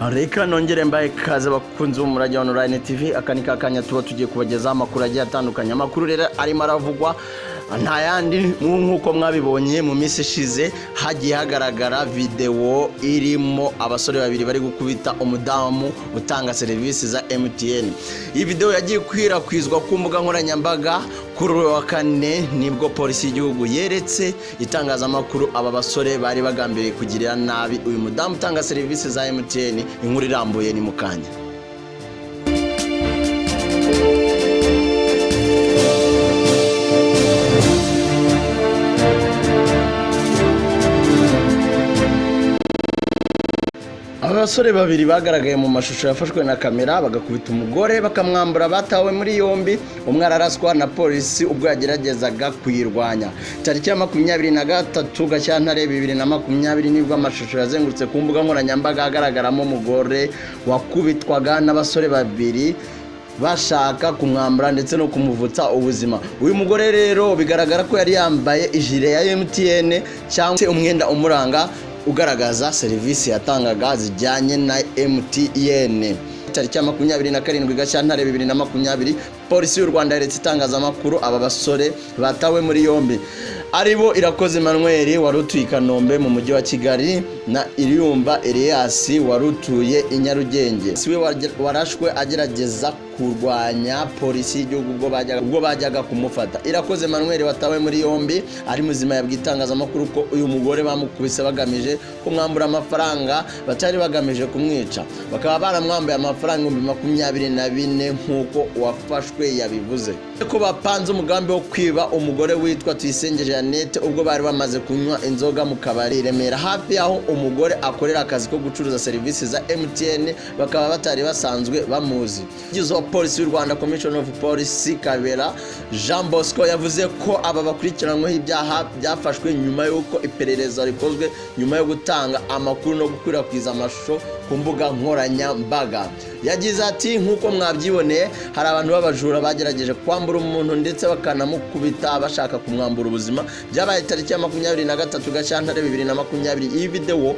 Reka nongere mbaye kaze bakunze umurage wa Online TV akanika kanya tuba tugiye kubageza amakuru agiye atandukanye. Amakuru rero arimo aravugwa nta yandi nkuko mwabibonye mu minsi ishize hagiye hagaragara video irimo abasore babiri bari gukubita umudamu utanga serivisi za MTN. Iyi video yagiye kwirakwizwa ku mbuga nkoranyambaga kuri wa kane nibwo polisi y'igihugu yeretse itangazamakuru aba basore bari bagambiriye kugirira nabi uyu mudamu utanga serivisi za MTN. Inkuru irambuye ni mukanya. Abasore babiri bagaragaye mu mashusho yafashwe na kamera bagakubita umugore bakamwambura batawe muri yombi. Umwe araraswa na polisi ubwo yageragezaga kuyirwanya. Tariki ya 23 Gashyantare 2020 nibwo amashusho yazengurutse ku mbuga nkoranyambaga agaragaramo umugore wakubitwaga n'abasore babiri bashaka kumwambura ndetse no kumuvutsa ubuzima. Uyu mugore rero bigaragara ko yari yambaye ijire ya MTN cyangwa umwenda umuranga ugaragaza serivisi yatangaga zijyanye na MTN. Tariki ya 27 Gashyantare 2020 polisi y'u Rwanda yeretse itangazamakuru aba basore batawe muri yombi aribo Irakoze Emmanuel warutuye Kanombe mu mujyi wa Kigali na Iriyumva Elias warutuye Inyarugenge. Siwe warashwe agerageza kurwanya polisi y'igihugu ubwo bajyaga kumufata. Irakoze Emmanuel watawe muri yombi ari muzima yabwitangazamakuru ko uyu mugore bamukubise bagamije kumwambura amafaranga batari bagamije kumwica. Bakaba baramwambaye amafaranga 24 nkuko wafashwe yabivuze. Ko bapanze umugambi wo kwiba umugore witwa Tuyisenge Jeannette ubwo bari bamaze kunywa inzoga mu kabari Remera hafi aho umugore akorera akazi ko gucuruza serivisi za MTN. Bakaba batari basanzwe bamuzi. Gizo polisi y'u Rwanda Commission of Police Kabera Jean Bosco yavuze ko aba bakurikiranyweho ibyaha byafashwe nyuma y'uko iperereza rikozwe nyuma yo gutanga amakuru no gukwirakwiza amashusho ku mbuga nkoranyambaga. Yagize ati nkuko mwabyiboneye hari abantu b'abajura bagerageje kwambura umuntu ndetse bakanamukubita bashaka kumwambura ubuzima. Byabaye tariki ya 23 Gashyantare 2020. Iyi video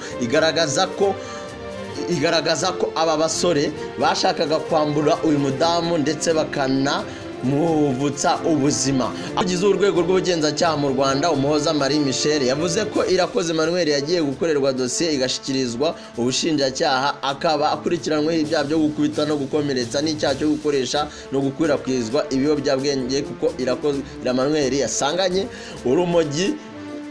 igaragaza ko aba basore bashakaga kwambura uyu mudamu ndetse bakanamuvutsa ubuzima. Agize urwego rw'ubugenzacyaha mu Rwanda Umuhoza Marie Michel yavuze ko Irakoze Emmanuel yagiye gukorerwa dosiye igashikirizwa ubushinjacyaha akaba akurikiranyweho ibyaha byo gukubita no gukomeretsa n'icyaha cyo gukoresha no gukwirakwizwa ibiyobyabwenge kuko Irakoze Emmanuel yasanganye urumogi.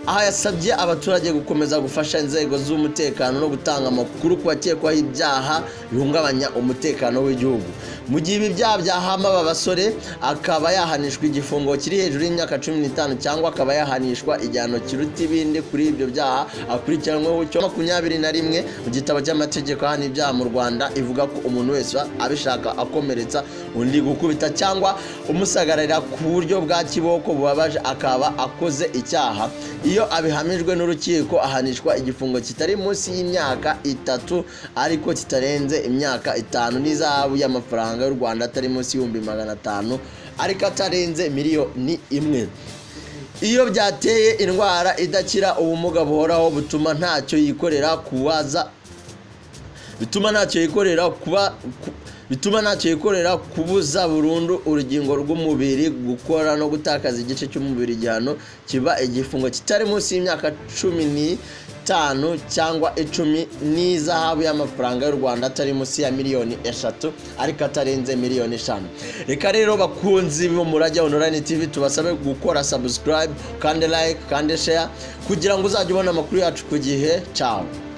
Aha yasabye abaturage gukomeza gufasha inzego z'umutekano no gutanga amakuru ku bakekwaho ibyaha bihungabanya umutekano w'igihugu. Mu gihe ibi byaha byahama aba basore akaba yahanishwa igifungo kiri hejuru y'imyaka 15 cyangwa akaba yahanishwa igihano kiruta ibindi kuri ibyo byaha akurikiranyweho cyo 21 mu gitabo cy'amategeko ahana ibyaha mu Rwanda ivuga ko umuntu wese abishaka akomeretsa undi gukubita cyangwa umusagarira ku buryo bwa kiboko bubabaje akaba akoze icyaha. Iyo abihamijwe n'urukiko ahanishwa igifungo kitari munsi y'imyaka 3 ariko kitarenze imyaka 5 n'izahabu y'amafaranga y'u Rwanda atari munsi y'500 ariko atarenze miliyoni 1. Iyo byateye indwara idakira ubumuga buhoraho butuma ntacyo yikorera kubuza burundu urugingo rw'umubiri gukora no gutakaza igice cy'umubiri igihano kiba igifungo kitari munsi y'imyaka 15 cyangwa 10 n'izahabu y'amafaranga y'u Rwanda atari munsi ya miliyoni 3 ariko atarenze miliyoni 5. Reka rero bakunzi b'umurage wa Online TV tubasabe gukora subscribe kandi like kandi share kugira ngo uzajye ubona amakuru yacu ku gihe. Ciao.